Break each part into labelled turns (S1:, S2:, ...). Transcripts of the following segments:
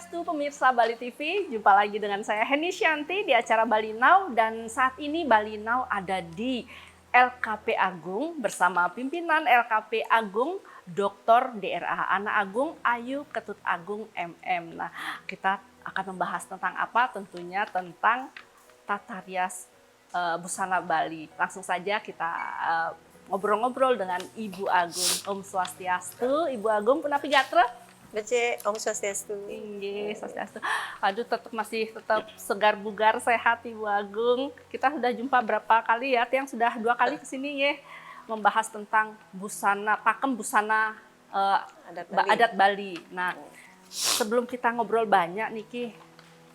S1: Swastiastu pemirsa Bali TV, jumpa lagi dengan saya Heni Shanti di acara Bali Now, dan saat ini Bali Now ada di LKP Agung bersama pimpinan LKP Agung Dr. DRA Ana Agung Ayu Ketut Agung MM. Nah, kita akan membahas tentang apa? Tentunya tentang tata rias busana Bali. Langsung saja kita ngobrol-ngobrol dengan Ibu Agung. Om Swastiastu, Ibu Agung Punapi Gatra.
S2: Bece, Om Swastiastu.
S1: Iya, Swastiastu. Aduh, masih tetap segar bugar, sehat Ibu Agung. Kita sudah jumpa berapa kali ya? Yang sudah 2 kali kesini ya, membahas tentang busana, pakem busana adat Bali. Nah, sebelum kita ngobrol banyak nih Ki,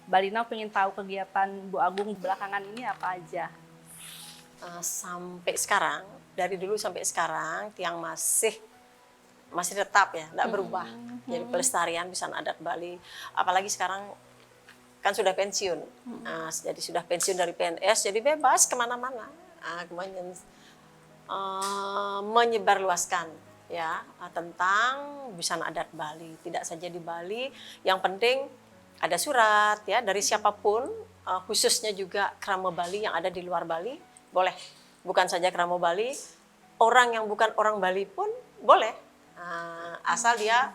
S1: Bali Now pengen tahu kegiatan Bu Agung belakangan ini apa aja?
S2: Sampai sekarang, dari dulu sampai sekarang, Tiang masih tetap ya, tidak berubah. Jadi pelestarian busana adat Bali. Apalagi sekarang kan sudah pensiun. Jadi sudah pensiun dari PNS, jadi bebas kemana-mana. Menyebarluaskan ya tentang busana adat Bali. Tidak saja di Bali, yang penting ada surat ya dari siapapun, khususnya juga kerama Bali yang ada di luar Bali, boleh. Bukan saja kerama Bali, orang yang bukan orang Bali pun boleh. Asal dia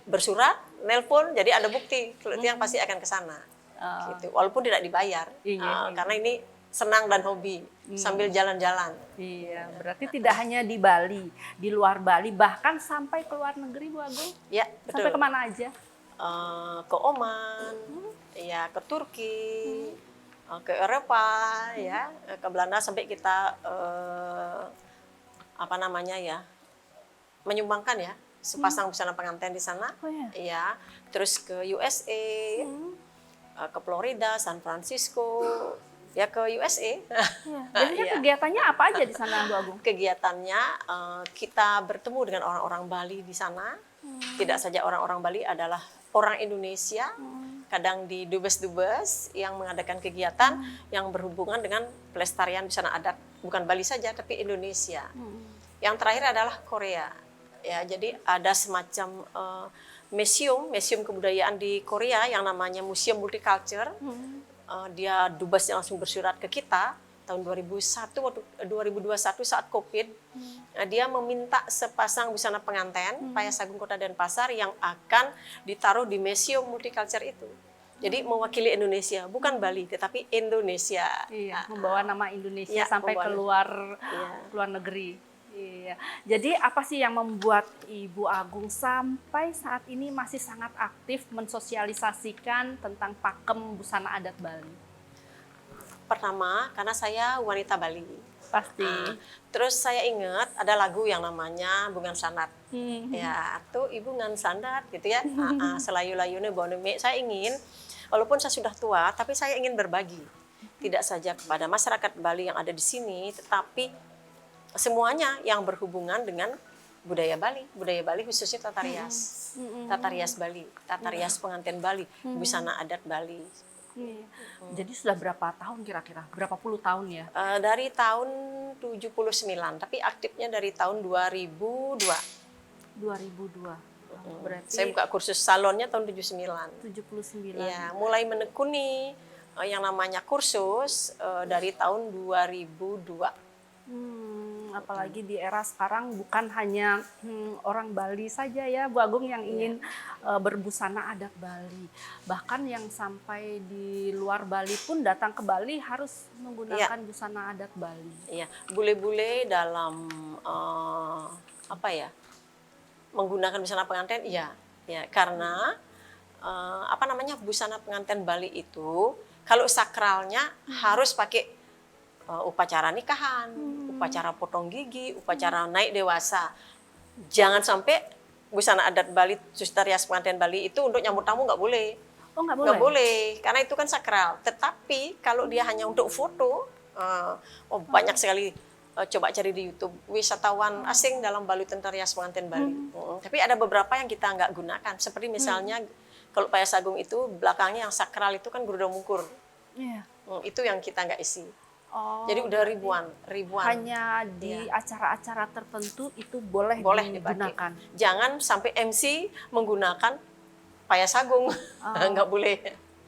S2: bersurat, nelpon, jadi ada bukti. Kalau Tiang pasti akan ke sana. Gitu. Walaupun tidak dibayar, karena ini senang dan hobi sambil jalan-jalan.
S1: Iya, berarti tidak hanya di Bali, di luar Bali, bahkan sampai ke luar negeri, Bu Agung.
S2: Ya, betul.
S1: Sampai kemana aja?
S2: Ke Oman, ya ke Turki, ke Eropa, ya ke Belanda, sampai kita menyumbangkan ya sepasang busana pengantin di sana. Ya, terus ke USA, ke Florida, San Francisco, ya ke USA.
S1: Jadi kegiatannya apa aja di sana, Bu Agung?
S2: Kegiatannya kita bertemu dengan orang-orang Bali di sana. Tidak saja orang-orang Bali, adalah orang Indonesia. Kadang di dubes-dubes yang mengadakan kegiatan yang berhubungan dengan pelestarian busana adat, bukan Bali saja tapi Indonesia. Yang terakhir adalah Korea. Ya, jadi ada semacam museum kebudayaan di Korea yang namanya Museum Multiculture. Dia dubesnya langsung bersurat ke kita tahun 2021 saat Covid. Dia meminta sepasang busana pengantin Payas Agung Kota Denpasar yang akan ditaruh di Museum Multiculture itu. Jadi mewakili Indonesia, bukan Bali tetapi Indonesia.
S1: Iya, membawa nama Indonesia sampai ke luar negeri. Iya. Jadi apa sih yang membuat Ibu Agung sampai saat ini masih sangat aktif mensosialisasikan tentang pakem busana adat Bali?
S2: Pertama, karena saya wanita Bali.
S1: Pasti.
S2: Terus saya ingat ada lagu yang namanya Bungan Sandat. Ya, tuh Ibu ngan sandat gitu ya. Selayu-layune boneme. Saya ingin, walaupun saya sudah tua, tapi saya ingin berbagi. Tidak saja kepada masyarakat Bali yang ada di sini, tetapi semuanya yang berhubungan dengan budaya Bali khususnya tata rias Bali, tata rias pengantin Bali, busana adat Bali.
S1: Jadi sudah berapa tahun kira-kira? Berapa puluh tahun ya?
S2: Dari tahun 79, tapi aktifnya dari tahun 2002.
S1: 2002. Berarti
S2: saya buka kursus salonnya tahun 79. Ya, mulai menekuni yang namanya kursus dari tahun 2002.
S1: Apalagi di era sekarang bukan hanya orang Bali saja ya Bu Agung yang ingin berbusana adat Bali. Bahkan yang sampai di luar Bali pun datang ke Bali harus menggunakan busana adat Bali.
S2: Iya, bule-bule dalam menggunakan busana pengantin, ya karena busana pengantin Bali itu kalau sakralnya harus pakai upacara nikahan, upacara potong gigi, upacara naik dewasa. Jangan sampai busana adat Bali, tata rias pengantin Bali itu untuk nyambut tamu nggak boleh.
S1: Oh, nggak boleh?
S2: Nggak boleh, karena itu kan sakral. Tetapi kalau dia hanya untuk foto, banyak sekali. Coba cari di YouTube, wisatawan asing dalam Bali tata rias pengantin Bali. Tapi ada beberapa yang kita nggak gunakan. Seperti misalnya, kalau Payas Agung itu, belakangnya yang sakral itu kan Garuda Mungkur. Itu yang kita nggak isi. Jadi udah ribuan.
S1: Hanya di acara-acara tertentu itu boleh
S2: digunakan.
S1: Dipakai.
S2: Jangan sampai MC menggunakan payas agung,
S1: Oh.
S2: nggak boleh.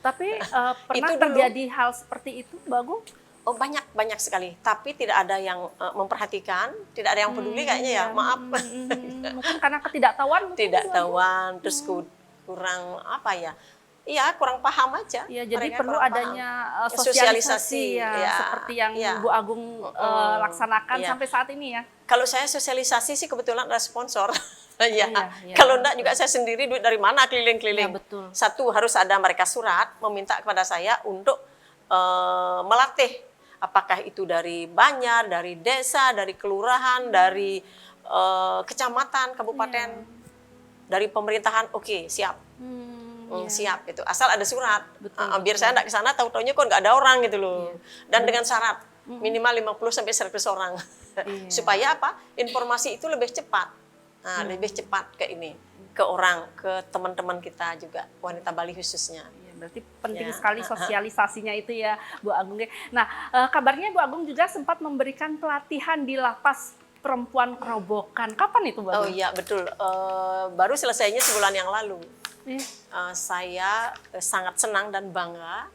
S1: Tapi pernah
S2: Itu dulu.
S1: terjadi hal seperti itu, Bu Agung?
S2: Oh banyak sekali, tapi tidak ada yang memperhatikan, tidak ada yang peduli kayaknya ya, maaf.
S1: Mungkin karena ketidaktahuan mungkin,
S2: Tidak
S1: Bu Agung?
S2: tahuan, terus kurang apa ya? Iya, kurang paham aja.
S1: Ya, jadi
S2: Mereka
S1: perlu
S2: kurang
S1: adanya
S2: paham.
S1: sosialisasi ya,
S2: ya,
S1: seperti yang
S2: ya.
S1: Bu Agung laksanakan
S2: Iya.
S1: sampai saat ini ya.
S2: Kalau saya sosialisasi sih kebetulan ada sponsor. Ya.
S1: Iya,
S2: Kalau
S1: betul.
S2: enggak juga saya sendiri duit dari mana keliling-keliling.
S1: Iya, betul.
S2: Satu harus ada mereka surat meminta kepada saya untuk melatih, apakah itu dari Banjar, dari desa, dari kelurahan, dari kecamatan, kabupaten, dari pemerintahan. Oke, siap.
S1: Iya.
S2: Siap itu, asal ada surat.
S1: Betul,
S2: Biar saya enggak ke sana tahu-taunya kok enggak ada orang gitu loh.
S1: Iya.
S2: Dan dengan syarat minimal 50 sampai 100 orang.
S1: Iya.
S2: Supaya apa? Informasi itu lebih cepat. Nah, lebih cepat ke orang, ke teman-teman kita juga, wanita Bali khususnya.
S1: Iya, berarti penting
S2: Ya.
S1: sekali sosialisasinya itu ya, Bu Agung. Nah, kabarnya Bu Agung juga sempat memberikan pelatihan di lapas perempuan Kerobokan. Kapan itu, Bu
S2: Oh
S1: Agung?
S2: iya, betul. Baru selesainya sebulan yang lalu.
S1: Iya.
S2: Saya sangat senang dan bangga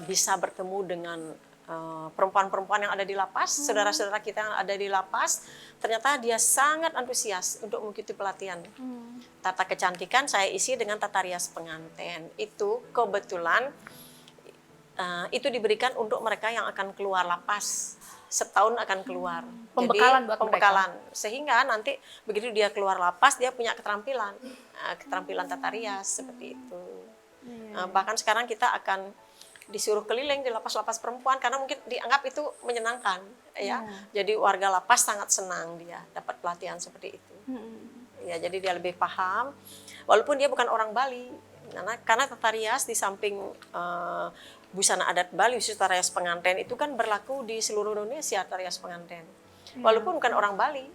S2: bisa bertemu dengan perempuan-perempuan yang ada di lapas, saudara-saudara kita yang ada di lapas. Ternyata dia sangat antusias untuk mengikuti pelatihan. Tata kecantikan saya isi dengan tata rias pengantin. Itu kebetulan itu diberikan untuk mereka yang akan keluar lapas. Setahun akan keluar.
S1: Pembekalan
S2: Jadi,
S1: buat
S2: pembekalan. Sehingga nanti begitu dia keluar lapas, dia punya keterampilan. Keterampilan tata rias seperti itu. Bahkan sekarang kita akan disuruh keliling di lapas-lapas perempuan karena mungkin dianggap itu menyenangkan, ya. Jadi warga lapas sangat senang dia dapat pelatihan seperti itu. Ya, jadi dia lebih paham, walaupun dia bukan orang Bali, karena tata rias di samping busana adat Bali, khusus tata rias pengantin itu kan berlaku di seluruh Indonesia, tata rias pengantin. Walaupun bukan orang Bali,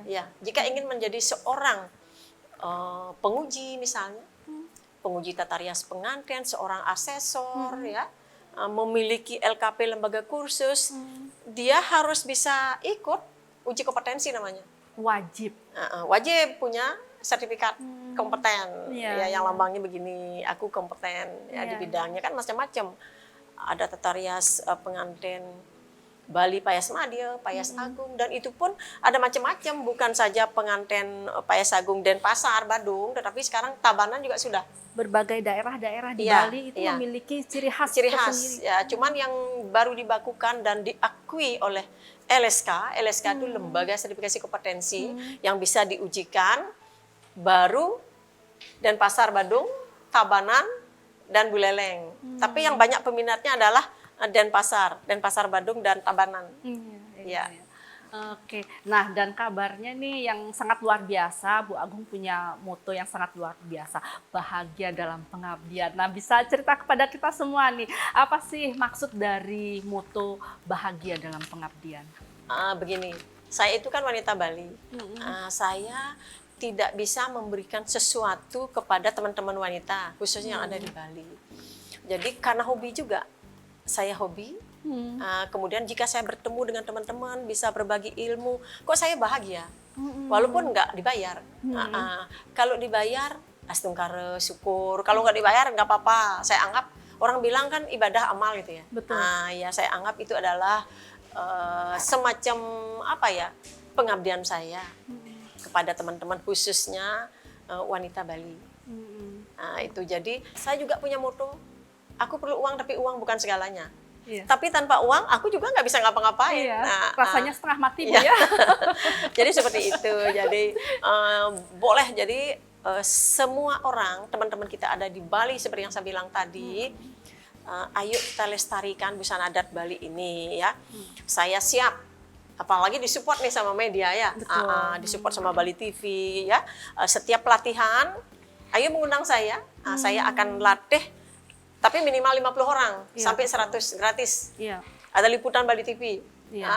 S2: ya. Jika ingin menjadi seorang penguji misalnya, penguji tata rias pengantin, seorang asesor, ya. Memiliki LKP lembaga kursus, dia harus bisa ikut uji kompetensi namanya.
S1: Wajib.
S2: Wajib punya sertifikat kompeten,
S1: Iya,
S2: ya, yang lambangnya begini, aku kompeten ya di bidangnya kan macam-macam. Ada tata rias pengantin Bali Payas Madya, Payas Agung, dan itu pun ada macam-macam, bukan saja pengantin Payas Agung Denpasar, Badung, tetapi sekarang Tabanan juga sudah.
S1: Berbagai daerah-daerah di
S2: Iya,
S1: Bali itu
S2: iya.
S1: memiliki ciri khas
S2: Ciri khas,
S1: tersendiri.
S2: ya. Cuman yang baru dibakukan dan diakui oleh LSK, LSK itu Lembaga Sertifikasi Kompetensi yang bisa diujikan, baru Denpasar, Badung, Tabanan, dan Buleleng. Tapi yang banyak peminatnya adalah Denpasar, Badung, dan Tabanan.
S1: Iya.
S2: Ya.
S1: Oke, nah dan kabarnya nih yang sangat luar biasa, Bu Agung punya moto yang sangat luar biasa, bahagia dalam pengabdian. Nah bisa cerita kepada kita semua nih, apa sih maksud dari moto bahagia dalam pengabdian?
S2: Begini, saya itu kan wanita Bali, saya tidak bisa memberikan sesuatu kepada teman-teman wanita, khususnya yang ada di Bali. Jadi karena hobi juga, saya hobi. Kemudian jika saya bertemu dengan teman-teman, bisa berbagi ilmu, kok saya bahagia, walaupun nggak dibayar. Kalau dibayar, astungkare, syukur. Kalau nggak dibayar, nggak apa-apa. Saya anggap, orang bilang kan ibadah amal gitu ya.
S1: Betul.
S2: Ya saya anggap itu adalah semacam apa ya, pengabdian saya kepada teman-teman, khususnya wanita Bali. Itu jadi saya juga punya moto, aku perlu uang tapi uang bukan segalanya.
S1: Iya.
S2: Tapi tanpa uang aku juga nggak bisa ngapa-ngapain.
S1: Iya, rasanya setengah mati Bu
S2: iya.
S1: ya.
S2: Jadi seperti itu. Jadi boleh jadi semua orang, teman-teman kita ada di Bali seperti yang saya bilang tadi, ayo kita lestarikan busana adat Bali ini ya. Saya siap. Apalagi disupport nih sama media ya. Disupport sama Bali TV ya. Setiap pelatihan, ayo mengundang saya. Saya akan latih tapi minimal 50 orang sampai 100 gratis.
S1: Iya.
S2: Ada liputan Bali TV.
S1: Iya.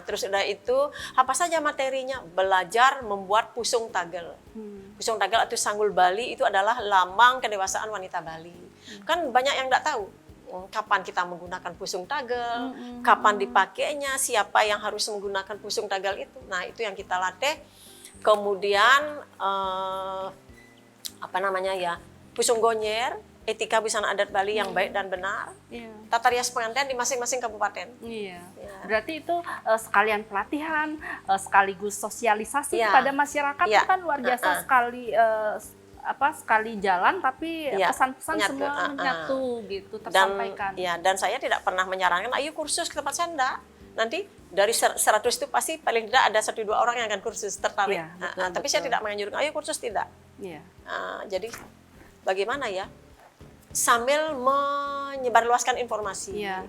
S2: Terus udah itu apa saja materinya? Belajar membuat pusung tagel. Pusung tagel atau sanggul Bali itu adalah lambang kedewasaan wanita Bali. Kan banyak yang nggak tahu kapan kita menggunakan pusung tagel, kapan dipakainya, siapa yang harus menggunakan pusung tagel itu. Nah itu yang kita latih. Kemudian apa namanya ya? Pusung Gonyer, etika busana adat Bali yang baik dan benar,
S1: Iya.
S2: tata rias pengantin di masing-masing kabupaten.
S1: Iya.
S2: Ya.
S1: Berarti itu sekalian pelatihan, sekaligus sosialisasi
S2: Iya.
S1: kepada masyarakat
S2: Iya.
S1: itu kan luar biasa sekali sekali jalan tapi
S2: Iya,
S1: pesan-pesan
S2: menyatu,
S1: semua menyatu gitu
S2: Dan
S1: tersampaikan.
S2: ya, dan saya tidak pernah menyarankan ayo kursus ke tempat saya, enggak. Nanti dari 100 itu pasti paling tidak ada 1-2 orang yang akan kursus tertarik.
S1: Iya, betul,
S2: Tapi saya
S1: betul.
S2: tidak menganjurkan ayo kursus, tidak.
S1: Iya.
S2: Jadi bagaimana ya? Sambil menyebarluaskan informasi.
S1: Iya,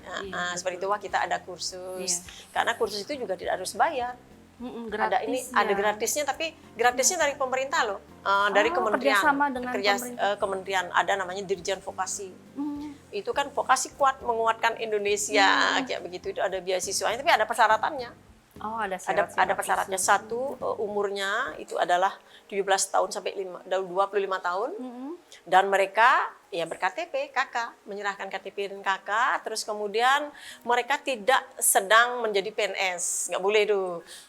S2: Seperti itu, wah kita ada kursus.
S1: Iya.
S2: Karena kursus itu juga tidak harus bayar. Ada ini
S1: Gratis,
S2: ada
S1: ya.
S2: gratisnya, tapi gratisnya dari pemerintah loh. Dari kementerian.
S1: kerjasama dengan pemerintah.
S2: Kementerian ada namanya Dirjen Vokasi.
S1: Hmm.
S2: Itu kan vokasi kuat menguatkan Indonesia kayak begitu. Itu ada beasiswanya, tapi ada persyaratannya.
S1: Oh, ada
S2: Ada persyaratnya.
S1: khusus.
S2: Satu, umurnya itu adalah 17 tahun sampai 25 tahun.
S1: Mm-mm.
S2: Dan mereka ya berKTP, KK, menyerahkan KTP dan KK, terus kemudian mereka tidak sedang menjadi PNS, nggak boleh itu,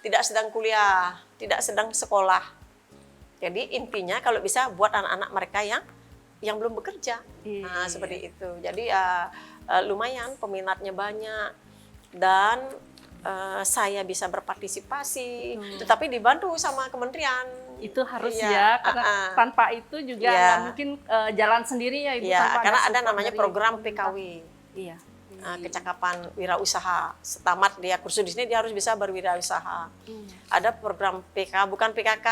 S2: tidak sedang kuliah, tidak sedang sekolah. Jadi intinya kalau bisa buat anak-anak mereka yang belum bekerja,
S1: Iya.
S2: seperti itu. Jadi lumayan peminatnya banyak dan saya bisa berpartisipasi, tetapi dibantu sama kementerian.
S1: Itu harus
S2: Iya,
S1: ya, karena tanpa itu juga
S2: Iya.
S1: nggak mungkin jalan sendiri ya Ibu.
S2: Ya,
S1: tanpa
S2: karena ada
S1: support
S2: namanya
S1: dari
S2: program
S1: pemerintah.
S2: PKW,
S1: Iya.
S2: kecakapan wirausaha. Setamat dia kursus di sini dia harus bisa berwirausaha. Ada program PK, bukan PKK,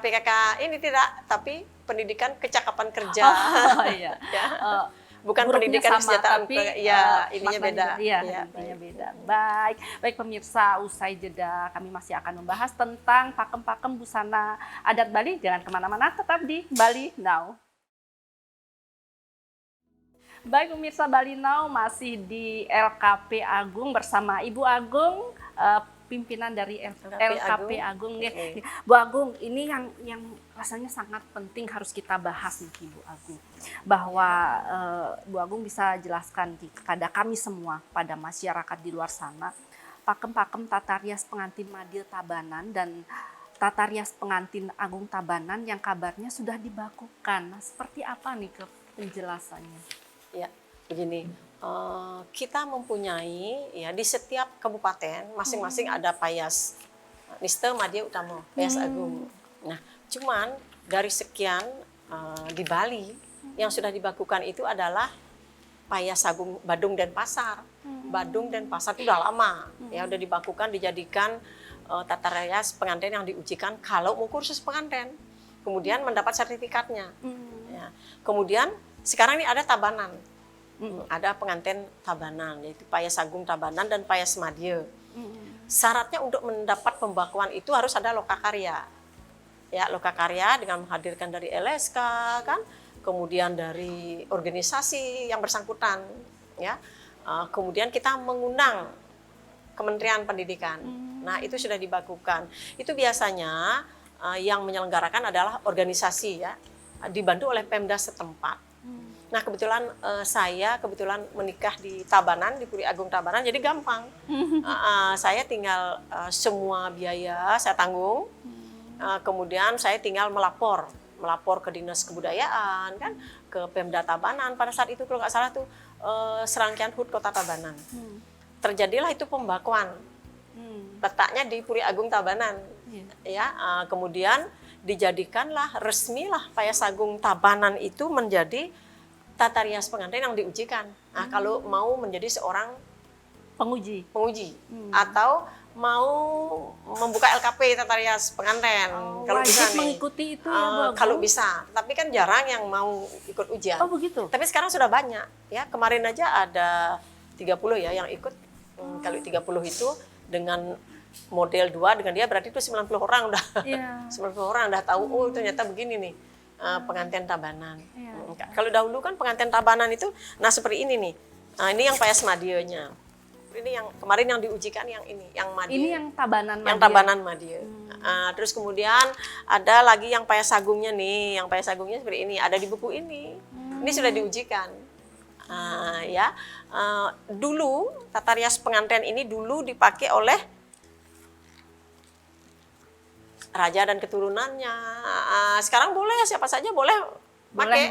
S2: PKK ini tidak, tapi pendidikan kecakapan kerja.
S1: Oh iya.
S2: Ya. Bukan
S1: Hurufnya
S2: pendidikan
S1: sama,
S2: kesejahteraan,
S1: tapi,
S2: ya ininya
S1: maknanya
S2: beda.
S1: Iya,
S2: Ya.
S1: intinya beda. Baik pemirsa, usai jeda kami masih akan membahas tentang pakem-pakem busana adat Bali. Jangan kemana-mana, tetap di Bali Now. Baik pemirsa, Bali Now masih di LKP Agung bersama Ibu Agung, pimpinan dari LKP Agung.
S2: Oke.
S1: Bu Agung, ini yang rasanya sangat penting harus kita bahas nih Bu Agung. Bahwa Bu Agung bisa jelaskan kepada kami semua, pada masyarakat di luar sana, pakem-pakem tata rias pengantin Madil Tabanan dan tata rias pengantin Agung Tabanan yang kabarnya sudah dibakukan. Nah, seperti apa nih penjelasannya?
S2: Ya, begini. Kita mempunyai ya di setiap kabupaten masing-masing ada payas Niste Madya Utama, payas Agung. Nah, cuman dari sekian di Bali yang sudah dibakukan itu adalah payas Agung Badung dan Pasar. Badung dan Pasar itu udah lama ya udah dibakukan, dijadikan tata rias pengantin yang diujikan kalau mau kursus pengantin. Kemudian mendapat sertifikatnya. Ya. Kemudian sekarang ini ada Tabanan. Ada pengantin Tabanan, yaitu payas Agung Tabanan dan payas Madya. Syaratnya untuk mendapat pembakuan itu harus ada lokakarya. Ya, lokakarya dengan menghadirkan dari LSK kan, kemudian dari organisasi yang bersangkutan, ya. Kemudian kita mengundang Kementerian Pendidikan. Nah, itu sudah dibakukan. Itu biasanya yang menyelenggarakan adalah organisasi ya, dibantu oleh Pemda setempat. Nah, kebetulan saya menikah di Tabanan, di Puri Agung Tabanan, jadi gampang. Saya tinggal semua biaya saya tanggung. Kemudian saya tinggal melapor ke Dinas Kebudayaan kan, ke Pemda Tabanan. Pada saat itu kalau nggak salah tuh Serangkaian HUT Kota Tabanan. Terjadilah itu pembakuan. Letaknya di Puri Agung Tabanan. Ya, kemudian dijadikanlah resmilah payas Agung Tabanan itu menjadi tata rias pengantin yang diujikan. Nah, kalau mau menjadi seorang penguji atau mau membuka LKP tata rias pengantin, kalau
S1: wajib
S2: bisa nih.
S1: mengikuti itu ya Bu Agung?
S2: Kalau bisa, tapi kan jarang yang mau ikut ujian.
S1: Oh begitu.
S2: Tapi sekarang sudah banyak ya. Kemarin aja ada 30 ya yang ikut. Kalau 30 itu dengan model 2 dengan dia berarti itu 90 orang udah.
S1: Iya.
S2: 90 orang udah tahu oh ternyata begini nih. Pengantin Tabanan. Kalau dahulu kan pengantin Tabanan itu, nah seperti ini nih. Nah, ini yang payas Madya-nya. Ini yang kemarin yang diujikan yang ini, yang Madya.
S1: Ini yang Tabanan Madya.
S2: Yang Tabanan Madya. Terus kemudian ada lagi yang payas Agungnya nih, yang payas Agungnya seperti ini, ada di buku ini. Ini sudah diujikan. Dulu tata rias pengantin ini dulu dipakai oleh raja dan keturunannya. Sekarang boleh siapa saja boleh boleh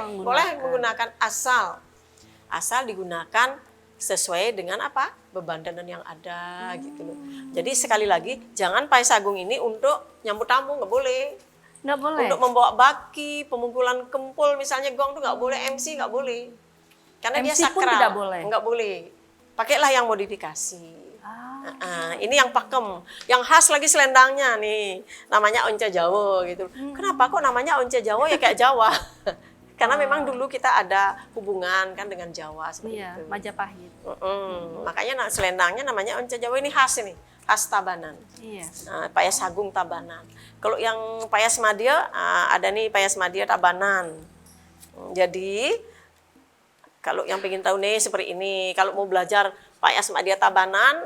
S2: menggunakan asal digunakan sesuai dengan apa beban dandan yang ada gitu loh. Jadi sekali lagi jangan payas agung ini untuk nyambut tamu, nggak boleh.
S1: Nggak boleh.
S2: Untuk membawa baki, pemukulan kempul misalnya gong tuh nggak boleh, MC nggak boleh. Karena dia
S1: MC pun
S2: sakral.
S1: tidak boleh.
S2: Nggak boleh. Pakailah yang modifikasi. Ini yang pakem, yang khas lagi selendangnya nih, namanya once Jawa gitu. Kenapa kok namanya once Jawa ya kayak Jawa? Karena memang dulu kita ada hubungan kan dengan Jawa seperti
S1: Iya,
S2: itu.
S1: Majapahit.
S2: Makanya selendangnya namanya once Jawa ini khas ini, khas Tabanan.
S1: Iya.
S2: Payas agung Tabanan. Kalau yang payas madya ada nih payas madya Tabanan. Jadi kalau yang pengen tahu nih seperti ini, kalau mau belajar payas madya Tabanan,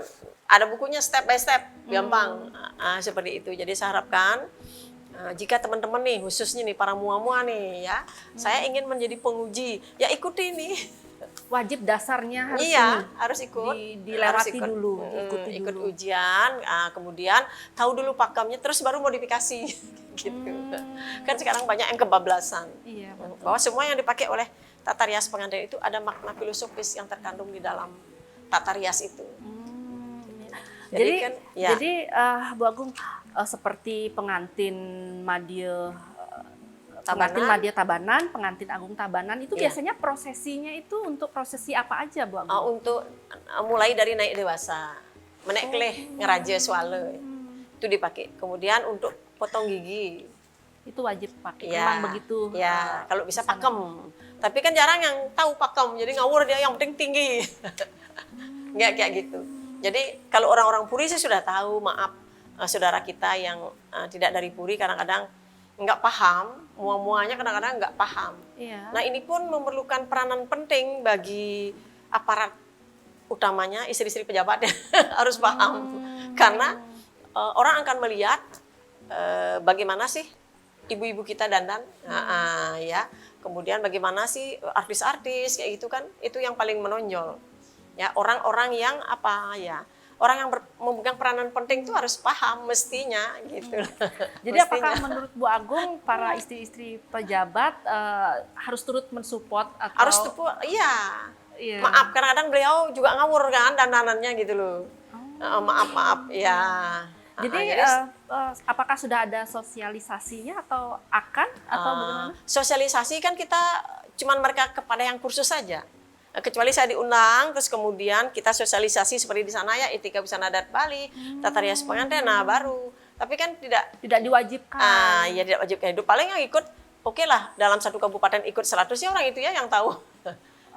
S2: ada bukunya step by step, gampang. Seperti itu. Jadi saya harapkan jika teman-teman nih, khususnya nih para mua-mua nih ya, saya ingin menjadi penguji, ya ikuti nih.
S1: Wajib dasarnya harus
S2: harus ikut.
S1: dilewati
S2: Harus
S1: dulu,
S2: ikut ujian, kemudian tahu dulu pakemnya, terus baru modifikasi. Gitu. Kan sekarang banyak yang kebablasan.
S1: Iya,
S2: Bahwa semua yang dipakai oleh tata rias pengantin itu ada makna filosofis yang terkandung di dalam tata rias itu.
S1: Jadi Bu Agung seperti pengantin madya Tabanan, pengantin agung Tabanan itu biasanya prosesinya itu untuk prosesi apa aja Bu Agung?
S2: Untuk mulai dari naik dewasa, menaik keleh, ngeraja suale, itu dipakai. Kemudian untuk potong gigi
S1: itu wajib pakai. Memang begitu.
S2: Ya, kalau bisa pakem. Tapi kan jarang yang tahu pakem, jadi ngawur dia yang penting tinggi. Nggak kayak gitu. Jadi kalau orang-orang Puri sih sudah tahu, maaf saudara kita yang tidak dari Puri kadang-kadang nggak paham, mua-muanya kadang-kadang nggak paham.
S1: Iya.
S2: Nah ini pun memerlukan peranan penting bagi aparat utamanya istri-istri pejabat harus paham. Karena orang akan melihat bagaimana sih ibu-ibu kita dandan, ya. Kemudian bagaimana sih artis-artis kayak gitu kan, itu yang paling menonjol. Ya, orang-orang yang orang yang memegang peranan penting itu harus paham mestinya gitu.
S1: Jadi apakah menurut Bu Agung para istri-istri pejabat harus turut mensupport atau
S2: harus iya. Maaf kadang-kadang beliau juga ngawur kan dandanannya gitu loh. Maaf ya.
S1: Jadi apakah sudah ada sosialisasinya atau akan atau bagaimana?
S2: Sosialisasi kan kita cuman mereka kepada yang kursus saja. Kecuali saya diundang, terus kemudian kita sosialisasi seperti di sana ya, Etika Busana Adat Bali, Tata Rias Pengantin, baru. Tapi kan tidak
S1: diwajibkan.
S2: Ya tidak wajibkan itu. Paling yang ikut, oke lah, dalam satu kabupaten ikut 100 ya orang itu ya yang tahu.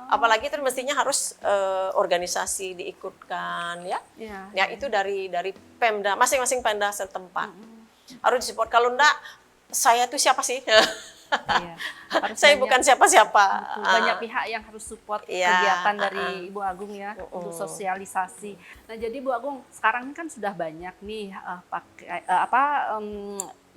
S2: Apalagi itu mestinya harus organisasi diikutkan ya. Ya itu dari Pemda, masing-masing Pemda setempat. Harus disupport. Kalau enggak, saya tuh siapa sih?
S1: Iya,
S2: saya bukan siapa-siapa.
S1: Banyak pihak yang harus support kegiatan dari Ibu Agung ya untuk sosialisasi. Nah jadi Bu Agung sekarang kan sudah banyak nih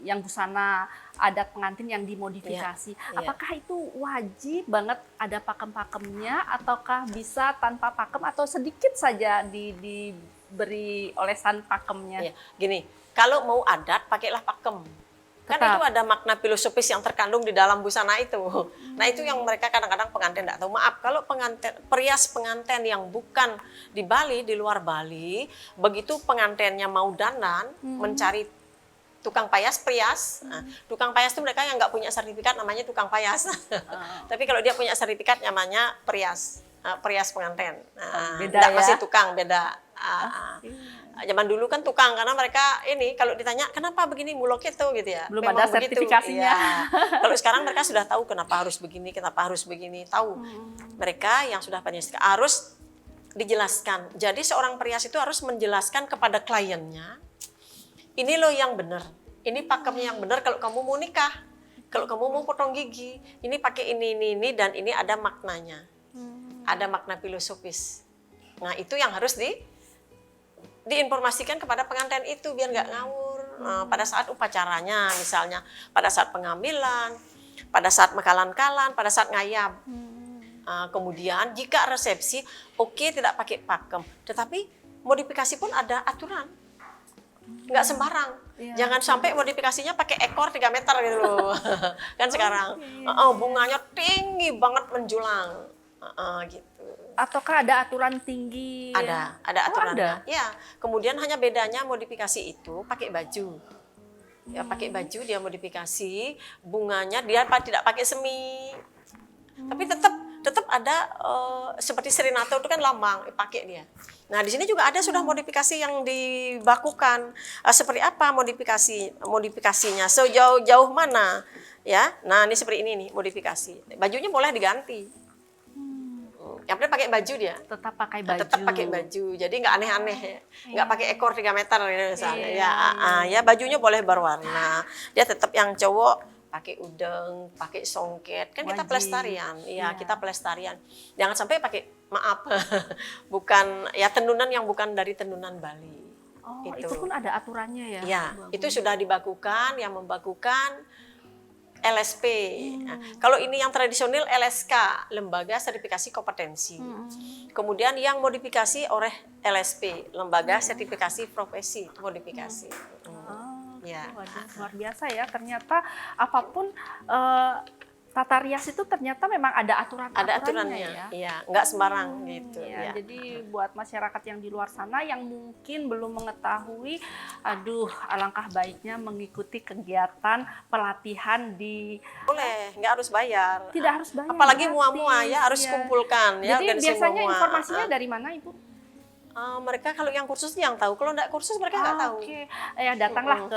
S1: yang busana adat pengantin yang dimodifikasi. Apakah itu wajib banget ada pakem-pakemnya ataukah bisa tanpa pakem atau sedikit saja diberi olesan pakemnya?
S2: Gini, kalau mau adat pakailah pakem. Kan itu ada makna filosofis yang terkandung di dalam busana itu. Nah itu yang mereka kadang-kadang pengantin tidak tahu. Maaf, kalau perias pengantin yang bukan di Bali, di luar Bali, begitu pengantinnya mau dandan, mencari tukang payas, nah, tukang payas itu mereka yang nggak punya sertifikat namanya tukang payas. Tapi kalau dia punya sertifikat namanya perias pengantin.
S1: Beda ya?
S2: Masih tukang, beda. Zaman dulu kan tukang karena mereka ini kalau ditanya kenapa begini mulok itu gitu ya.
S1: Belum
S2: memang
S1: ada sertifikasinya.
S2: Kalau sekarang mereka sudah tahu kenapa harus begini, tahu. Mereka yang sudah punya harus dijelaskan. Jadi seorang perias itu harus menjelaskan kepada kliennya, ini loh yang benar. Ini pakemnya yang benar kalau kamu mau nikah. Kalau kamu mau potong gigi, ini pakai ini dan ini ada maknanya. Ada makna filosofis. Nah, itu yang harus diinformasikan kepada pengantin itu biar nggak ngawur pada saat upacaranya, misalnya pada saat pengambilan, pada saat mekalan-kalan, pada saat ngayab. Kemudian jika resepsi, oke, tidak pakai pakem, tetapi modifikasi pun ada aturan. nggak sembarang.
S1: Iya.
S2: Jangan sampai modifikasinya pakai ekor 3 meter gitu loh. Kan sekarang bunganya tinggi banget menjulang. Gitu.
S1: Ataukah ada aturan tinggi?
S2: Ada
S1: Oh,
S2: aturannya.
S1: ada?
S2: Ya, kemudian hanya bedanya modifikasi itu pakai baju. Ya, pakai baju dia modifikasi, bunganya dia tidak pakai semi. Tapi tetap ada seperti Serinato itu kan lambang pakai dia. Nah, di sini juga ada sudah modifikasi yang dibakukan. Seperti apa modifikasinya? Sejauh mana? Ya. Nah, ini seperti ini nih modifikasi. Bajunya boleh diganti. Yang penting pakai baju dia.
S1: Tetap pakai baju.
S2: Tetap pakai baju. Jadi nggak aneh-aneh ya. Nggak pakai ekor 3 meter gitu misalnya.
S1: Iya.
S2: Ya bajunya boleh berwarna. Dia tetap yang cowok pakai udeng, pakai songket. Kan kita
S1: Wajib.
S2: pelestarian.
S1: Iya.
S2: Iya, kita pelestarian. Jangan sampai pakai maaf. Bukan ya tenunan yang bukan dari tenunan Bali.
S1: Oh,
S2: Itu.
S1: itu pun ada aturannya ya?
S2: Ya,
S1: Bu Agung?
S2: itu sudah dibakukan, yang membakukan LSP. Nah, kalau ini yang tradisional LSK, Lembaga Sertifikasi Kompetensi. Kemudian yang modifikasi oleh LSP, Lembaga Sertifikasi Profesi Modifikasi.
S1: Oh,
S2: Ya.
S1: waduh, luar biasa ya. Ternyata apapun tata rias itu ternyata memang ada aturan-aturannya
S2: Ada aturannya,
S1: ya.
S2: iya, nggak sembarang gitu.
S1: Ya,
S2: Ya.
S1: jadi buat masyarakat yang di luar sana yang mungkin belum mengetahui, aduh, alangkah baiknya mengikuti kegiatan pelatihan di
S2: Boleh, nggak harus bayar.
S1: tidak harus bayar.
S2: Apalagi
S1: gratis,
S2: mua-mua ya, harus
S1: ya.
S2: kumpulkan ya.
S1: Jadi
S2: organisasi
S1: biasanya
S2: mua-mua.
S1: informasinya dari mana, Ibu?
S2: Mereka kalau yang kursus yang tahu, kalau nggak kursus mereka nggak tahu.
S1: Oke, ya datanglah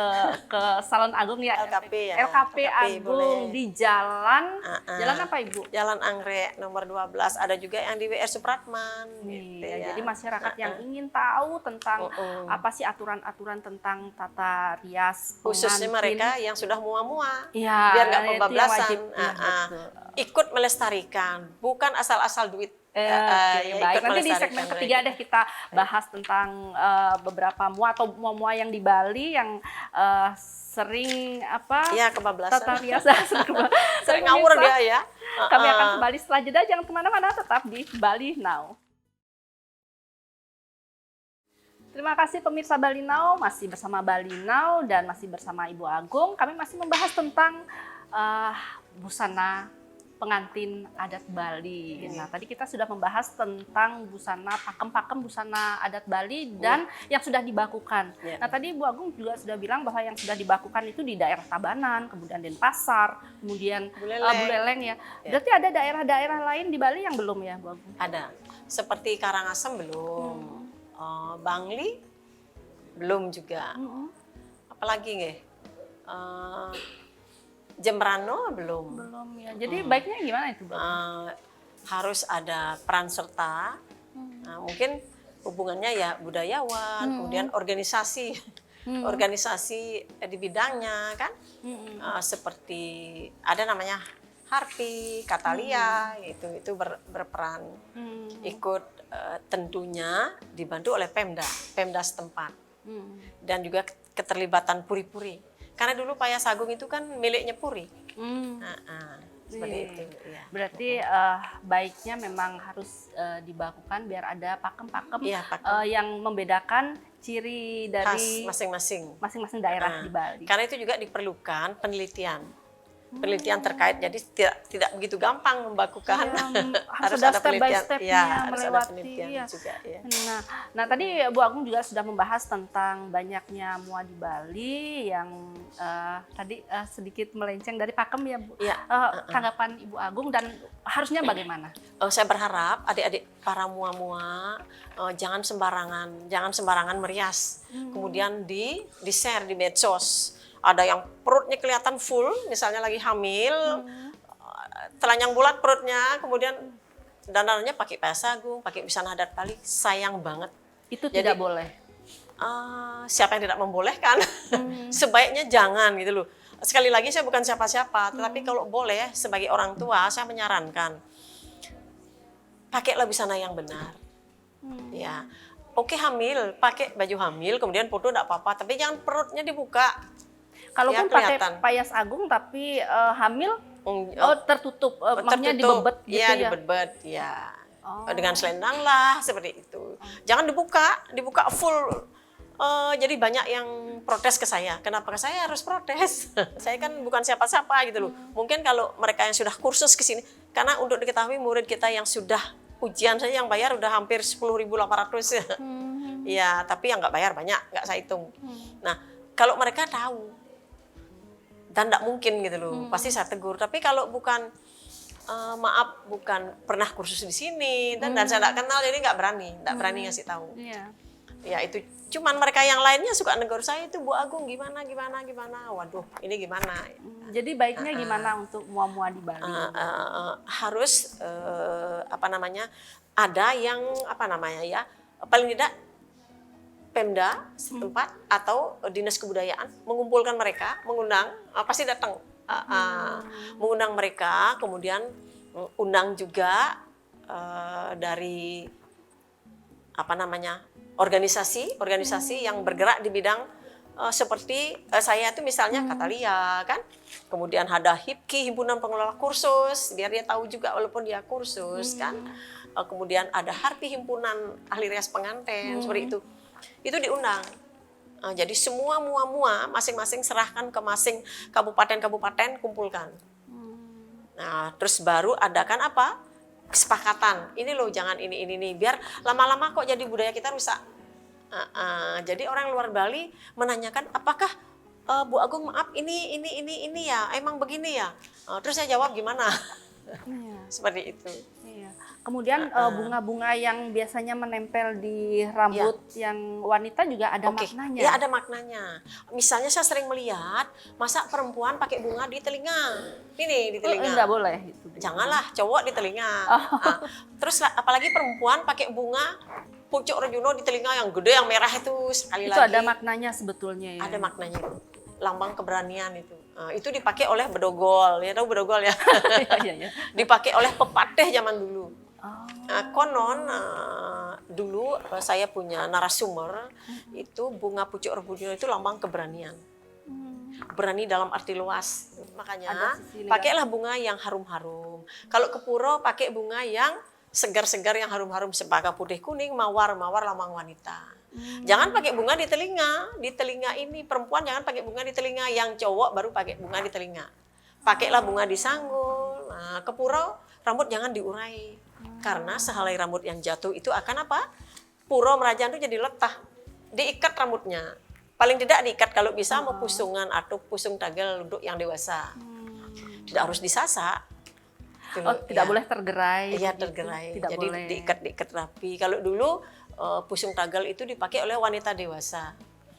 S1: ke Salon Agung ya.
S2: LKP ya.
S1: LKP Agung
S2: boleh.
S1: di jalan jalan apa Ibu?
S2: Jalan Anggrek nomor 12. Ada juga yang di WR Supratman.
S1: Nih,
S2: Gitu
S1: ya.
S2: ya.
S1: Jadi masyarakat yang ingin tahu tentang apa sih aturan-aturan tentang tata rias
S2: Khususnya
S1: pengantin.
S2: mereka yang sudah mua-mua.
S1: Ya,
S2: Biar nggak
S1: itu yang
S2: pembablasan.
S1: wajib. Ya, betul.
S2: Ikut melestarikan, bukan asal-asal duit.
S1: Oke,
S2: Ya,
S1: baik.
S2: ikut
S1: Nanti di
S2: melestarikan
S1: segmen
S2: mereka.
S1: ketiga deh kita bahas tentang beberapa mua atau mua-mua yang di Bali yang sering apa?
S2: Iya, kebablasan.
S1: Tata rias
S2: Sering ngawur dia ya.
S1: Kami akan kembali setelah jeda. Jangan kemana-mana, tetap di Bali Now. Terima kasih pemirsa Bali Now, masih bersama Bali Now dan masih bersama Ibu Agung. Kami masih membahas tentang busana pengantin adat Bali. Nah, tadi kita sudah membahas tentang busana pakem-pakem busana adat Bali dan yang sudah dibakukan. Nah, tadi Bu Agung juga sudah bilang bahwa yang sudah dibakukan itu di daerah Tabanan, kemudian Denpasar, kemudian Buleleng ya. Berarti ada daerah-daerah lain di Bali yang belum ya, Bu Agung?
S2: Ada. Seperti Karangasem belum. Bangli belum juga. Apalagi nggih? Jembrano belum.
S1: Belum ya. Jadi baiknya gimana itu, Bu?
S2: Harus ada peran serta. Nah, mungkin hubungannya ya budayawan, kemudian organisasi, organisasi di bidangnya kan, seperti ada namanya Harpi, Katalia, itu berperan ikut tentunya dibantu oleh Pemda setempat dan juga keterlibatan puri-puri. Karena dulu Payas Agung itu kan miliknya Puri. Seperti itu. Ya.
S1: Berarti baiknya memang harus dibakukan biar ada pakem-pakem yang membedakan ciri dari
S2: khas masing-masing
S1: daerah di Bali.
S2: Karena itu juga diperlukan penelitian terkait, jadi tidak begitu gampang membakukan.
S1: Harus ada step by step-nya melewati.
S2: Juga, ya.
S1: Nah, tadi Bu Agung juga sudah membahas tentang banyaknya mua di Bali yang tadi sedikit melenceng dari pakem ya, Bu. Tanggapan Ibu Agung dan harusnya bagaimana?
S2: Saya berharap adik-adik para mua-mua jangan sembarangan merias, kemudian di-share di medsos. Ada yang perutnya kelihatan full, misalnya lagi hamil, telanjang bulat perutnya, kemudian dandanannya pakai Payas Agung, pakai busana adat Bali, sayang banget.
S1: Itu tidak boleh.
S2: Siapa yang tidak membolehkan? Sebaiknya jangan gitu loh. Sekali lagi saya bukan siapa-siapa, tetapi kalau boleh sebagai orang tua saya menyarankan pakailah busana yang benar. Ya, oke hamil, pakai baju hamil, kemudian foto tidak apa-apa, tapi jangan perutnya dibuka.
S1: Kalaupun pakai Payas Agung tapi hamil, tertutup, maksudnya dibebet gitu ya?
S2: Iya, dibebet, ya. Dengan selendang lah, seperti itu. Jangan dibuka full Jadi banyak yang protes ke saya. Kenapa saya harus protes? Saya kan bukan siapa-siapa gitu loh. Mungkin kalau mereka yang sudah kursus ke sini, karena untuk diketahui murid kita yang sudah ujian saja yang bayar udah hampir 10.800 ya. Ya, tapi yang nggak bayar banyak, nggak saya hitung. Nah, kalau mereka tahu, dan nggak mungkin gitu loh, pasti saya tegur. Tapi kalau bukan, maaf, bukan pernah kursus di sini, dan saya nggak kenal, jadi nggak berani ngasih tahu.
S1: Iya.
S2: Ya itu, cuman mereka yang lainnya suka negur saya, itu Bu Agung gimana, waduh ini gimana.
S1: Jadi baiknya gimana untuk mua-mua di Bali?
S2: Harus apa namanya, ada yang apa namanya ya, paling tidak Pemda setempat atau Dinas Kebudayaan mengumpulkan mereka, mengundang, pasti datang, mengundang mereka, kemudian undang juga dari apa namanya, organisasi yang bergerak di bidang seperti saya itu misalnya Katalia kan, kemudian ada HIPKI, Himpunan Pengelola Kursus, biar dia tahu juga walaupun dia kursus kan, kemudian ada HARPI, Himpunan Ahli Rias Pengantin, seperti itu diundang. Jadi semua mua-mua masing-masing serahkan ke masing kabupaten kumpulkan. Nah terus baru adakan apa? Kesepakatan, ini loh jangan ini nih, biar lama-lama kok jadi budaya kita rusak. Jadi orang luar Bali menanyakan, apakah Bu Agung maaf ini ya, emang begini ya? Terus saya jawab gimana? Seperti itu.
S1: Iya. Kemudian bunga-bunga yang biasanya menempel di rambut yang wanita juga ada maknanya.
S2: Ya ada maknanya. Misalnya saya sering melihat, masa perempuan pakai bunga di telinga? Ini di telinga.
S1: Enggak boleh.
S2: Janganlah, cowok di telinga. Terus apalagi perempuan pakai bunga pucuk Rejuno di telinga yang gede, yang merah itu sekali lagi.
S1: Itu ada maknanya sebetulnya ya.
S2: Ada maknanya itu. Lambang keberanian itu. Itu dipakai oleh bedogol, ya tahu bedogol ya.
S1: Iya.
S2: Dipakai oleh pepatih zaman dulu. Konon dulu saya punya narasumber itu bunga pucuk Rejuno itu lambang keberanian. Berani dalam arti luas. Makanya pakailah bunga yang harum-harum. Kalau ke pura pakai bunga yang segar-segar yang harum-harum, cempaka putih kuning, mawar lambang wanita. Jangan pakai bunga di telinga ini perempuan jangan pakai bunga di telinga, yang cowok baru pakai bunga di telinga. Pakailah bunga di sanggul. Nah, ke pura rambut jangan diurai. Karena sehelai rambut yang jatuh itu akan apa? Pura merajaan itu jadi letah. Diikat rambutnya. Paling tidak diikat kalau bisa mau pusungan atau pusung tagel untuk yang dewasa. Tidak harus disasak.
S1: Tidak boleh tergerai.
S2: Iya, tergerai.
S1: Tidak
S2: jadi
S1: boleh.
S2: diikat rapi. Kalau dulu pusung tagel itu dipakai oleh wanita dewasa.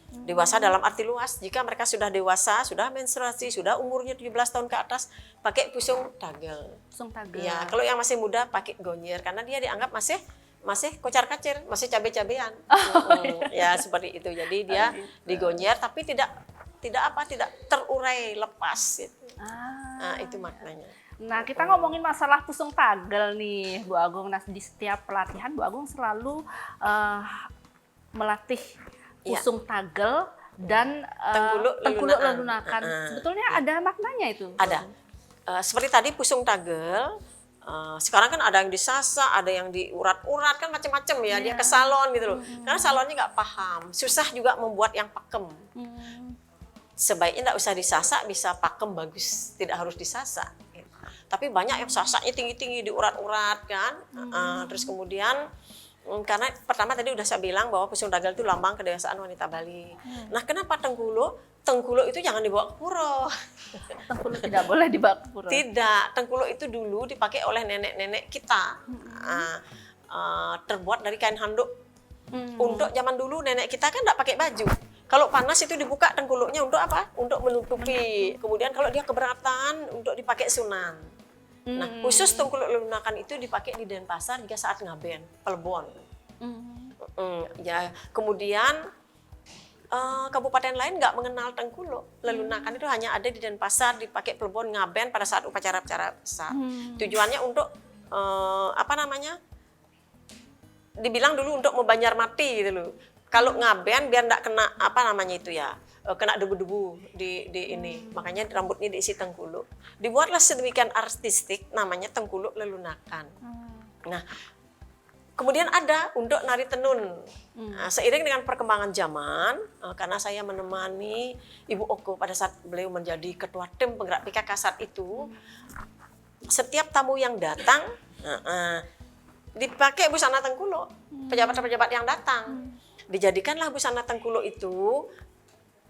S2: Dewasa dalam arti luas, jika mereka sudah dewasa, sudah menstruasi, sudah umurnya 17 tahun ke atas, pakai pusung tagel.
S1: Pusung tagel.
S2: Ya, kalau yang masih muda pakai gonyer karena dia dianggap masih kocar-kacir, masih cabe-cabean. Ya, seperti itu. Jadi dia digonyer tapi tidak terurai lepas gitu. Nah, itu maknanya.
S1: Nah, kita ngomongin masalah pusung tagel nih, Bu Agung. Nah, di setiap pelatihan Bu Agung selalu melatih pusung tagel dan tengkuluk lelunakan. Sebetulnya ada maknanya itu?
S2: Ada. Seperti tadi pusung tagel, sekarang kan ada yang disasa, ada yang diurat-urat, kan macam-macam ya. Dia ke salon gitu loh. Karena salonnya nggak paham. Susah juga membuat yang pakem. Sebaiknya nggak usah disasak, bisa pakem bagus. Tidak harus disasak. Tapi banyak yang sasaknya tinggi-tinggi, diurat-urat kan. Terus kemudian karena pertama tadi udah saya bilang bahwa pusung tagel itu lambang kedewasaan wanita Bali. Nah, kenapa tengkuluk? Tengkuluk itu jangan dibawa ke pura.
S1: Tengkuluk tidak boleh dibawa ke pura.
S2: Tidak, tengkuluk itu dulu dipakai oleh nenek-nenek kita. Terbuat dari kain handuk. Untuk zaman dulu nenek kita kan nggak pakai baju. Kalau panas itu dibuka tengkuluknya untuk apa? Untuk menutupi. Kemudian kalau dia keberatan untuk dipakai sunan. Nah, khusus tengkuluk lelunakan itu dipakai di Denpasar jika saat ngaben, pelebon. Ya, kemudian kabupaten lain nggak mengenal tengkuluk lelunakan, itu hanya ada di Denpasar, dipakai pelebon ngaben pada saat upacara-upacara besar. Tujuannya untuk apa namanya? Dibilang dulu untuk membanjar mati gitu loh. Kalau ngaben biar nggak kena apa namanya itu ya, kena debu-debu di ini. Makanya rambutnya diisi tengkuluk. Dibuatlah sedemikian artistik namanya tengkuluk lelunakan. Nah, Kemudian ada untuk nari tenun. Nah, seiring dengan perkembangan zaman, karena saya menemani Ibu Oko pada saat beliau menjadi ketua tim penggerak PKK saat itu, setiap tamu yang datang dipakai busana Tengkuluk. Pejabat-pejabat yang datang dijadikanlah busana Tengkuluk itu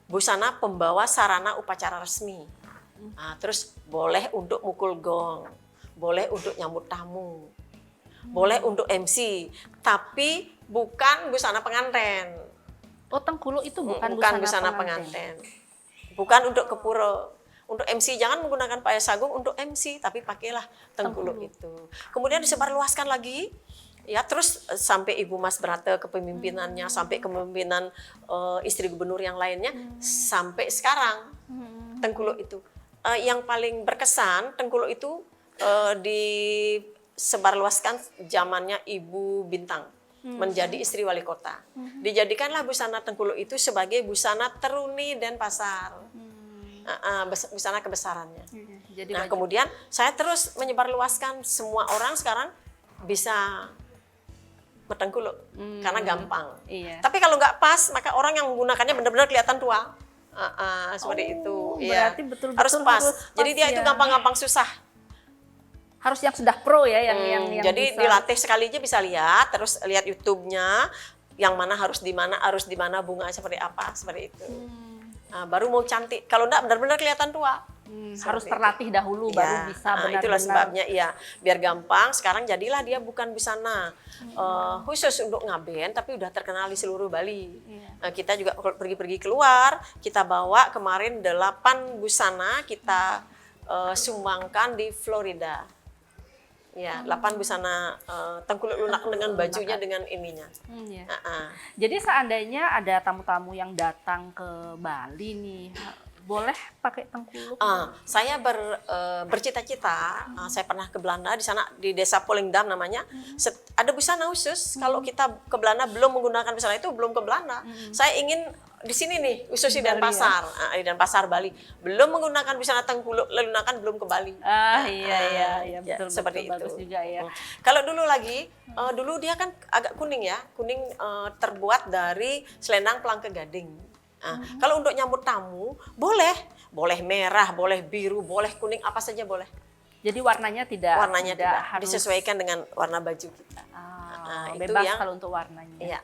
S2: busana pembawa sarana upacara resmi. Nah, terus boleh untuk mukul gong, boleh untuk nyambut tamu, boleh untuk MC, tapi bukan busana pengantin.
S1: Oh, Tengkuluk itu bukan
S2: busana pengantin. Bukan untuk ke pura. Untuk MC jangan menggunakan payah sagung untuk MC, tapi pakailah Tengkuluk itu. Kemudian disebarluaskan lagi, ya terus sampai Ibu Mas Brata kepemimpinannya, sampai kepemimpinan istri gubernur yang lainnya, sampai sekarang Tengkuluk itu. Yang paling berkesan Tengkuluk itu disebarluaskan zamannya Ibu Bintang menjadi istri wali kota. Dijadikanlah busana Tengkuluk itu sebagai busana teruni Denpasar. Busana kebesarannya.
S1: Jadi
S2: nah, kemudian saya terus menyebarluaskan, semua orang sekarang bisa bertengkuluk karena gampang.
S1: Iya.
S2: Tapi kalau nggak pas, maka orang yang menggunakannya benar-benar kelihatan tua. Seperti itu.
S1: Berarti
S2: Iya.
S1: betul-betul
S2: Harus pas. Jadi dia itu
S1: ya.
S2: gampang-gampang susah.
S1: Harus yang sudah pro ya, yang
S2: jadi
S1: bisa.
S2: dilatih sekali aja bisa lihat, terus lihat YouTube-nya, yang mana harus di mana bunga seperti apa, seperti itu. Baru mau cantik. Kalau enggak benar-benar kelihatan tua.
S1: Harus terlatih dahulu baru bisa benar-benar.
S2: Itulah sebabnya ya, biar gampang. Sekarang jadilah dia bukan busana khusus untuk ngaben, tapi udah terkenal di seluruh Bali. Kita juga pergi-pergi keluar, kita bawa kemarin 8 busana kita sumbangkan di Florida. Ya, 8 busana Tengkuluk lunak dengan bajunya dengan ininya.
S1: Ya. Jadi seandainya ada tamu-tamu yang datang ke Bali nih, boleh pakai Tengkuluk?
S2: Saya bercita-cita, saya pernah ke Belanda, di sana di desa Polingdam namanya, ada busana khusus. Kalau kita ke Belanda belum menggunakan busana itu, belum ke Belanda. Saya ingin di sini nih, khusus di Denpasar, di Denpasar Bali, belum menggunakan busana Tengkuluk, lelunakan belum ke Bali.
S1: Iya, betul,
S2: seperti
S1: betul,
S2: itu.
S1: Bagus juga ya.
S2: Kalau dulu lagi, dulu dia kan agak kuning ya, kuning terbuat dari selendang pelangke gading. Kalau untuk nyambut tamu, boleh merah, boleh biru, boleh kuning, apa saja boleh.
S1: Jadi warnanya tidak
S2: harus disesuaikan dengan warna baju kita.
S1: Bebas kalau untuk warnanya.
S2: Iya.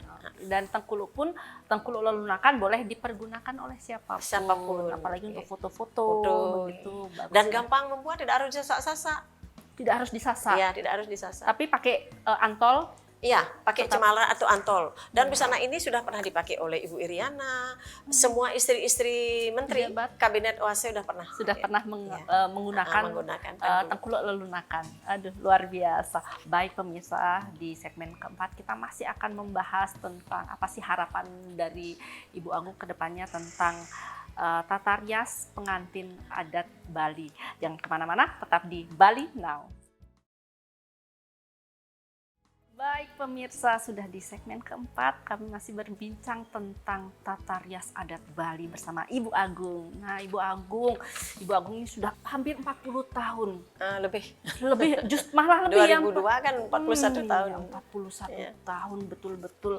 S1: Dan Tengkuluk lelunakan boleh dipergunakan oleh siapapun. Apalagi untuk foto-foto begitu.
S2: Dan gampang membuat, tidak harus disasak-sasak.
S1: Tidak harus disasak.
S2: Iya, tidak harus disasak.
S1: Tapi pakai antol.
S2: Iya, pakai cemara atau antol. Dan busana ini sudah pernah dipakai oleh Ibu Iriana, semua istri-istri menteri kabinet OAC sudah pernah
S1: menggunakan Tengkuluk lelunakan. Aduh, luar biasa. Baik pemirsa, di segmen keempat kita masih akan membahas tentang apa sih harapan dari Ibu Agung ke depannya tentang tata rias pengantin adat Bali. Jangan kemana-mana, tetap di Bali Now. Baik pemirsa, sudah di segmen keempat kami masih berbincang tentang tata rias adat Bali bersama Ibu Agung. Nah, Ibu Agung ini sudah hampir 40 tahun.
S2: Lebih
S1: Malah lebih
S2: 2002 kan 41 tahun.
S1: 41 tahun betul-betul.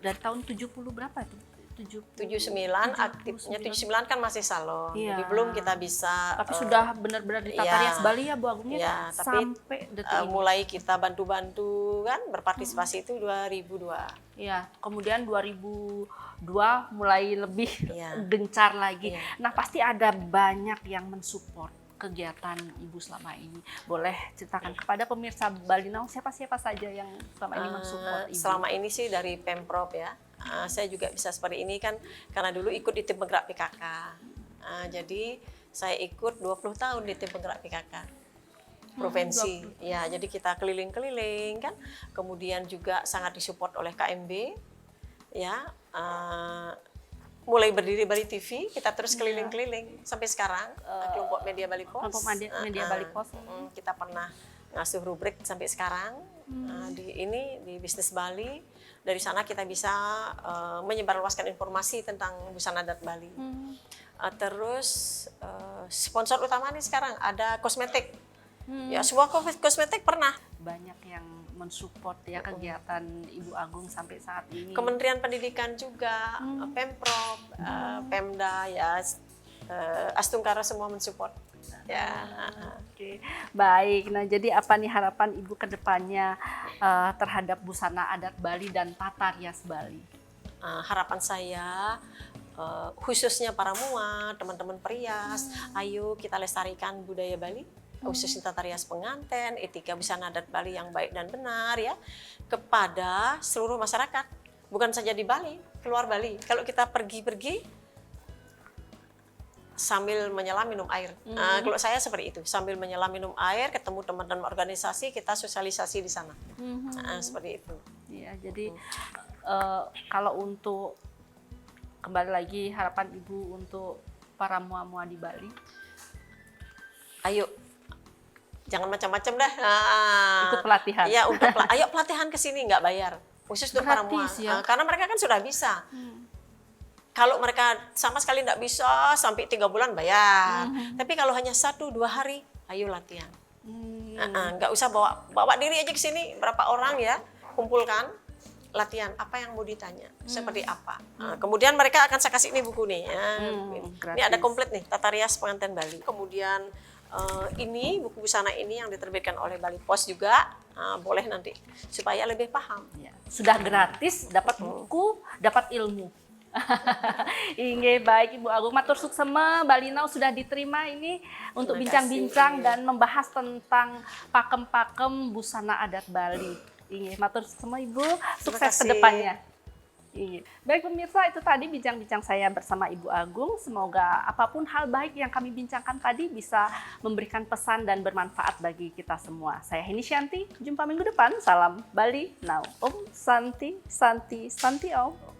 S1: Dari tahun 70 berapa itu?
S2: 79 aktifnya, 79 kan masih salon, jadi belum kita bisa.
S1: Tapi sudah benar-benar di tata rias Bali ya Bu Agungnya, sampai detik ini.
S2: Mulai kita bantu-bantu kan, berpartisipasi itu 2002.
S1: Iya, kemudian 2002 mulai lebih gencar lagi. Nah, pasti ada banyak yang mensupport kegiatan Ibu selama ini. Boleh ceritakan kepada pemirsa Bali Now siapa-siapa saja yang selama ini mensupport Ibu?
S2: Selama ini sih dari Pemprov ya. Saya juga bisa seperti ini kan karena dulu ikut di tim penggerak PKK. Jadi saya ikut 20 tahun di tim penggerak PKK provinsi. Ya, jadi kita keliling-keliling kan. Kemudian juga sangat disupport oleh KMB. Ya, mulai berdiri Bali TV, kita terus keliling-keliling sampai sekarang. Kelompok Media Bali Pos.
S1: Kelompok Media Bali Pos.
S2: Kita pernah ngasuh rubrik sampai sekarang di Bisnis Bali. Dari sana kita bisa menyebarluaskan informasi tentang busana adat Bali. Terus sponsor utama nih sekarang ada kosmetik. Ya, semua kosmetik pernah.
S1: Banyak yang mensupport ya kegiatan Ibu Agung sampai saat ini.
S2: Kementerian Pendidikan juga, Pemprov, Pemda ya, Astungkara semua mensupport. Ya.
S1: Oke, baik. Nah, jadi apa nih harapan Ibu ke depannya terhadap busana adat Bali dan tata rias Bali?
S2: Harapan saya khususnya para mua, teman-teman perias, ayo kita lestarikan budaya Bali, khususnya tata rias pengantin, etika busana adat Bali yang baik dan benar ya, kepada seluruh masyarakat, bukan saja di Bali, keluar Bali. Kalau kita pergi-pergi sambil menyelam minum air. Kalau saya seperti itu, sambil menyelam minum air, ketemu teman-teman organisasi, kita sosialisasi di sana. Seperti itu.
S1: Ya, jadi kalau untuk kembali lagi harapan Ibu untuk para mua-mua di Bali,
S2: Ayo, jangan macam-macam dah.
S1: ikut pelatihan.
S2: Ya, ayo pelatihan ke sini nggak bayar, khusus untuk para mua.
S1: Gratis, ya?
S2: Karena mereka kan sudah bisa. Kalau mereka sama sekali nggak bisa sampai 3 bulan bayar. Tapi kalau hanya 1-2 hari, ayo latihan. Nggak usah bawa diri aja ke sini, berapa orang ya, kumpulkan, latihan apa yang mau ditanya, seperti apa. Kemudian mereka akan saya kasih ini buku nih. Ini ada komplit nih, Tata Rias Pengantin Bali. Kemudian ini buku busana ini yang diterbitkan oleh Bali Pos juga, boleh nanti supaya lebih paham.
S1: Ya, sudah gratis, dapat buku, dapat ilmu. Inge, baik Ibu Agung, matur suksema Bali Now sudah diterima ini untuk bincang-bincang dan membahas tentang pakem-pakem busana adat Bali. Inge, matur suksema Ibu, sukses ke depannya. Baik pemirsa, itu tadi bincang-bincang saya bersama Ibu Agung. Semoga apapun hal baik yang kami bincangkan tadi bisa memberikan pesan dan bermanfaat bagi kita semua. Saya Heni Shanti, jumpa minggu depan. Salam Bali Now. Om Santi, Santi, Santi Om.